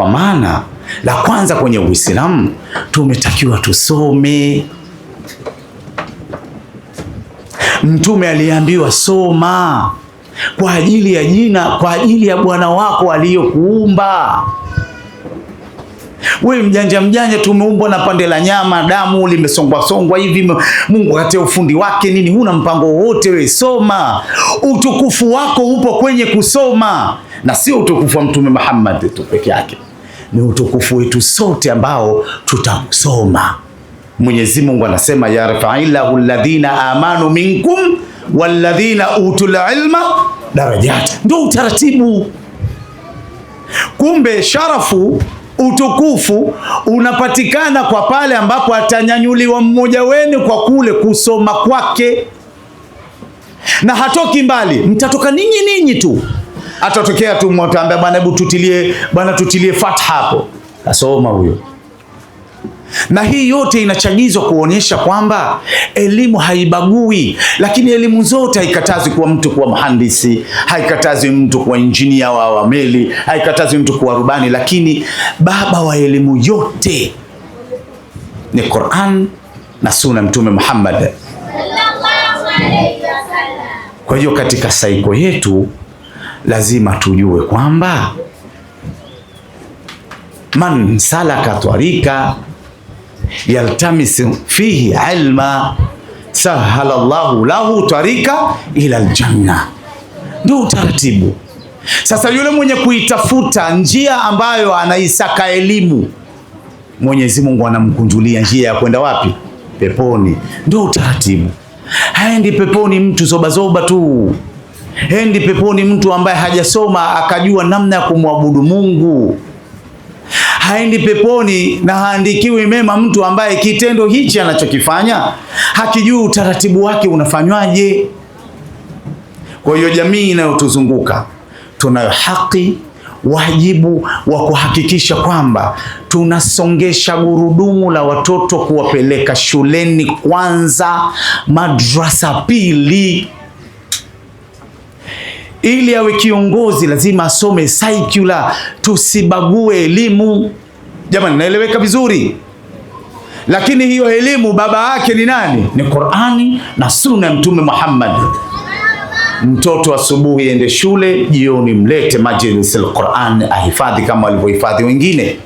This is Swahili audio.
kwa maana la kwanza kwenye Uislamu tumetakiwa tusome. Mtume aliambiwa soma kwa ajili ya jina, kwa ajili ya Bwana wako aliyokuumba. Wewe mjanja tumeumbwa na pande la nyama, damu limesongwa hivi, Mungu akatia ufundi wake nini, huna mpango wote. Wewe soma, utukufu wako upo kwenye kusoma, na sio utukufu wa Mtume Muhammad tu peke yake, ni utukufu wetu sote ambao tutasoma. Mwenyezi Mungu anasema yarfa'illahu alladhina amanu minkum walladhina utul ilma darajat. Ndio utaratibu. Kumbe sharafu, utukufu unapatikana kwa pale ambapo atanyanyuliwa mmoja wenu kwa kule kusoma kwake, na hatoki mbali, mtatoka ninyi tu. Atatokea tu mtaambia bwana tutilie fatha hapo, asoma huyo. Na hii yote inachagizwa kuonyesha kwamba elimu haibagui, lakini elimu zote haikatazi kuwa mtu kuwa mhandisi, haikatazi mtu kuwa injinia wa meli, haikatazi mtu kuwa rubani, lakini baba wa elimu yote ni Qur'an na Sunna Mtume Muhammad sallallahu alaihi wasallam. Kwa hiyo katika saiko yetu lazima tujue kwamba man salaka tariqa yaltamisu fihi ilma sahala Allahu lahu tariqa ila aljanna. Ndio utaratibu. Sasa yule mwenye kuitafuta njia ambayo anaisaka elimu, Mwenyezi Mungu anamkunjulia njia ya kwenda wapi? Peponi. Ndio utaratibu. Haendi peponi mtu zoba tu. Haendi peponi mtu ambaye hajasoma akajua namna ya kumwabudu Mungu. Haendi peponi na haandikiwi mema mtu ambaye kitendo hichi anachokifanya hakijui utaratibu wake unafanywaje. Kwa hiyo jamii inayotuzunguka tunayo haki, wajibu wa kuhakikisha kwamba tunasongesha gurudumu la watoto kuwapeleka shuleni kwanza, madrasa pili. Ili awe kiongozi lazima asome secular, tusibague elimu. Jamani, naeleweka vizuri? Lakini hiyo elimu baba yake ni nani? Ni Qur'ani na Sunna ya Mtume Muhammad. Mtoto asubuhi ende shule, jioni mlete majlis al-Qur'an ahifadhi kama walivyohifadhi wengine.